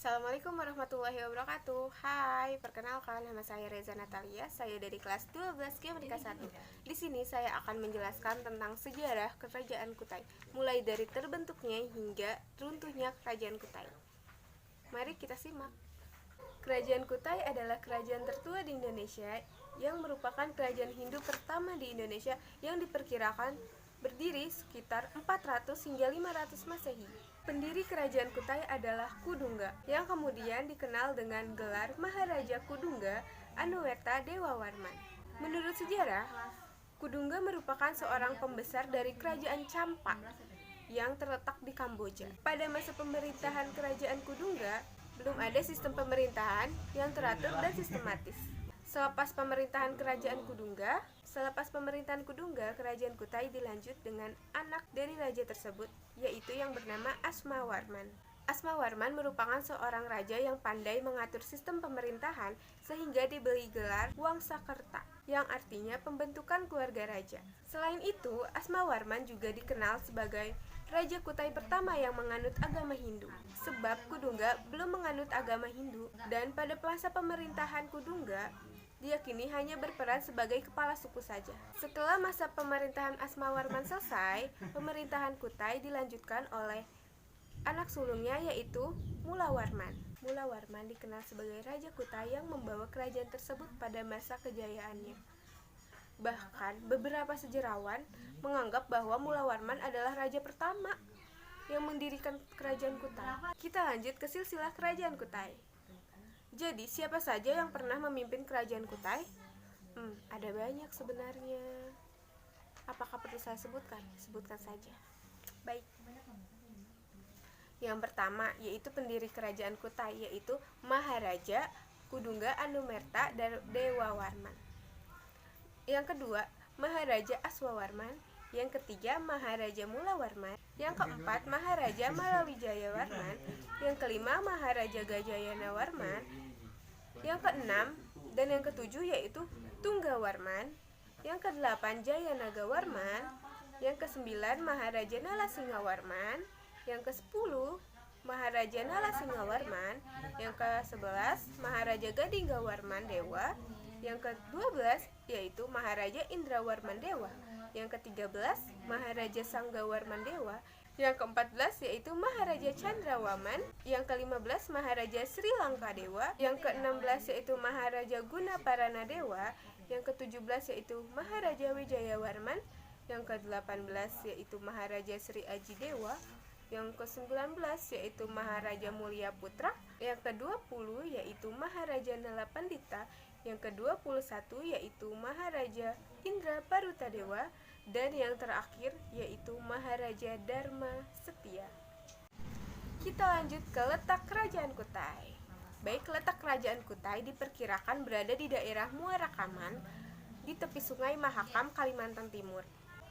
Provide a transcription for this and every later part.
Assalamualaikum warahmatullahi wabarakatuh. Hai, perkenalkan nama saya Reza Natalia. Saya dari kelas 12 Geometrika 1. Di sini saya akan menjelaskan tentang sejarah Kerajaan Kutai, mulai dari terbentuknya hingga runtuhnya Kerajaan Kutai. Mari kita simak. Kerajaan Kutai adalah kerajaan tertua di Indonesia yang merupakan kerajaan Hindu pertama di Indonesia yang diperkirakan berdiri sekitar 400 hingga 500 Masehi. Pendiri kerajaan Kutai adalah Kudungga, yang kemudian dikenal dengan gelar Maharaja Kudungga Anumerta Dewawarman. Menurut sejarah, Kudungga merupakan seorang pembesar dari kerajaan Champa yang terletak di Kamboja. Pada masa pemerintahan kerajaan Kudungga, belum ada sistem pemerintahan yang teratur dan sistematis. Selepas pemerintahan kerajaan Kudungga, kerajaan Kutai dilanjut dengan anak dari raja tersebut, yaitu yang bernama Asmawarman. Asmawarman merupakan seorang raja yang pandai mengatur sistem pemerintahan sehingga diberi gelar Wangsakerta, yang artinya pembentukan keluarga raja. Selain itu, Asmawarman juga dikenal sebagai Raja Kutai pertama yang menganut agama Hindu, sebab Kudungga belum menganut agama Hindu, dan pada masa pemerintahan Kudungga, diyakini hanya berperan sebagai kepala suku saja. Setelah masa pemerintahan Asmawarman selesai, pemerintahan Kutai dilanjutkan oleh anak sulungnya yaitu Mulawarman. Mulawarman dikenal sebagai Raja Kutai yang membawa kerajaan tersebut pada masa kejayaannya. Bahkan beberapa sejarawan menganggap bahwa Mulawarman adalah raja pertama yang mendirikan kerajaan Kutai. Kita lanjut ke silsilah kerajaan Kutai. Jadi, siapa saja yang pernah memimpin kerajaan Kutai? Ada banyak sebenarnya. Apakah perlu saya sebutkan? Sebutkan saja. Baik. Yang pertama, yaitu pendiri kerajaan Kutai, yaitu Maharaja Kudungga Anumerta Dewawarman. Yang kedua, Maharaja Aswawarman. Yang ketiga, Maharaja Mulawarman. Yang keempat, Maharaja Malawijayawarman. Yang kelima, Maharaja Gajayanawarman. Yang keenam dan yang ketujuh yaitu Tunggawarman. Yang kedelapan, Jayanagawarman. Yang kesembilan, Maharaja Nalasingawarman. Yang kesepuluh, Maharaja Nalasingawarman. Yang ke-11, Maharaja Gadinggawarman Dewa. Yang ke-12 yaitu Maharaja Indrawarman Dewa. Yang ke-13, Maharaja Sanggawarman Dewa. Yang ke-14 yaitu Maharaja Chandrawaman. Yang ke-15, Maharaja Sri Lanka Dewa. Yang ke-16 yaitu Maharaja Gunaparana Dewa. Yang ke-17 yaitu Maharaja Wijayawarman. Yang ke-18 yaitu Maharaja Sri Aji Dewa. Yang ke-19 yaitu Maharaja Mulia Putra. Yang ke-20 yaitu Maharaja Nalapandita. Yang ke-21 yaitu Maharaja Indra Paruta Dewa. Dan yang terakhir yaitu Maharaja Dharma Setia. Kita lanjut ke letak kerajaan Kutai. Baik, letak kerajaan Kutai diperkirakan berada di daerah Muara Kaman di tepi sungai Mahakam, Kalimantan Timur.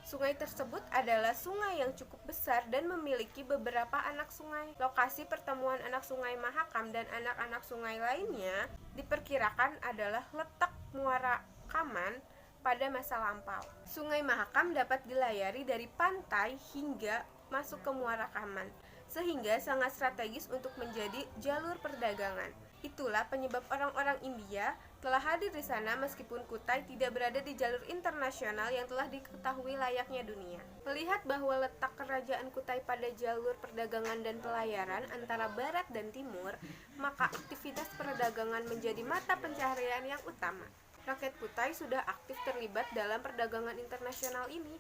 Sungai tersebut adalah sungai yang cukup besar dan memiliki beberapa anak sungai. Lokasi pertemuan anak sungai Mahakam dan anak-anak sungai lainnya diperkirakan adalah letak Muara Kaman pada masa lampau. Sungai Mahakam dapat dilayari dari pantai hingga masuk ke Muara Kaman, sehingga sangat strategis untuk menjadi jalur perdagangan. Itulah penyebab orang-orang India telah hadir di sana meskipun Kutai tidak berada di jalur internasional yang telah diketahui layaknya dunia. Melihat bahwa letak kerajaan Kutai pada jalur perdagangan dan pelayaran antara barat dan timur, maka aktivitas perdagangan menjadi mata pencaharian yang utama. Rakyat Kutai sudah aktif terlibat dalam perdagangan internasional ini,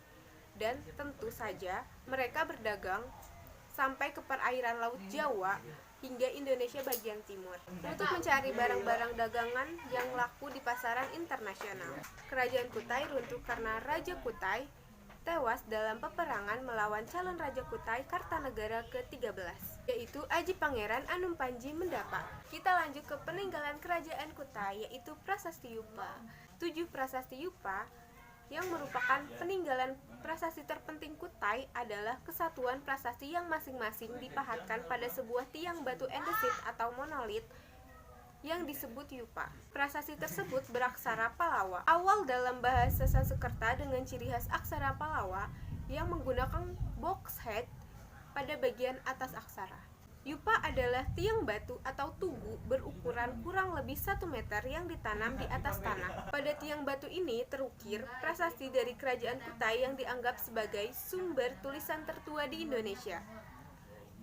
dan tentu saja mereka berdagang sampai ke perairan Laut Jawa hingga Indonesia bagian timur untuk mencari barang-barang dagangan yang laku di pasaran internasional. Kerajaan Kutai runtuh karena Raja Kutai tewas dalam peperangan melawan calon Raja Kutai Kartanegara ke-13, yaitu Aji Pangeran Anum Panji Mendapa. Kita lanjut ke peninggalan kerajaan Kutai, yaitu Prasasti Yupa. 7 Prasasti Yupa yang merupakan peninggalan prasasti terpenting Kutai adalah kesatuan prasasti yang masing-masing dipahatkan pada sebuah tiang batu endesit atau monolit yang disebut Yupa. Prasasti tersebut beraksara Palawa. Awal dalam bahasa Sanskerta dengan ciri khas aksara Palawa yang menggunakan box head pada bagian atas aksara. Yupa adalah tiang batu atau tugu berukuran kurang lebih 1 meter yang ditanam di atas tanah. Pada tiang batu ini terukir prasasti dari Kerajaan Kutai yang dianggap sebagai sumber tulisan tertua di Indonesia.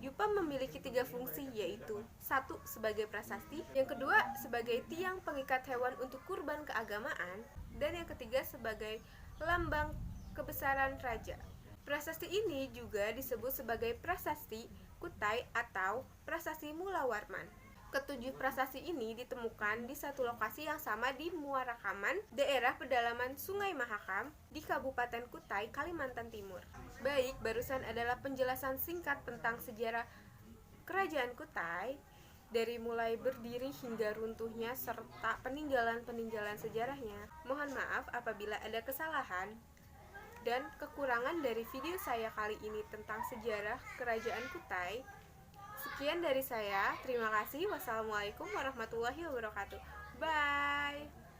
Yupa memiliki 3 fungsi, yaitu 1. Sebagai prasasti, yang kedua sebagai tiang pengikat hewan untuk kurban keagamaan, dan yang ketiga sebagai lambang kebesaran raja. Prasasti ini juga disebut sebagai prasasti Kutai atau prasasti Mulawarman. Ketujuh prasasti ini ditemukan di satu lokasi yang sama di Muarakaman, daerah pedalaman Sungai Mahakam, di Kabupaten Kutai, Kalimantan Timur. Baik, barusan adalah penjelasan singkat tentang sejarah Kerajaan Kutai, dari mulai berdiri hingga runtuhnya serta peninggalan-peninggalan sejarahnya. Mohon maaf apabila ada kesalahan dan kekurangan dari video saya kali ini tentang sejarah Kerajaan Kutai. Sekian dari saya, terima kasih. Wassalamualaikum warahmatullahi wabarakatuh. Bye.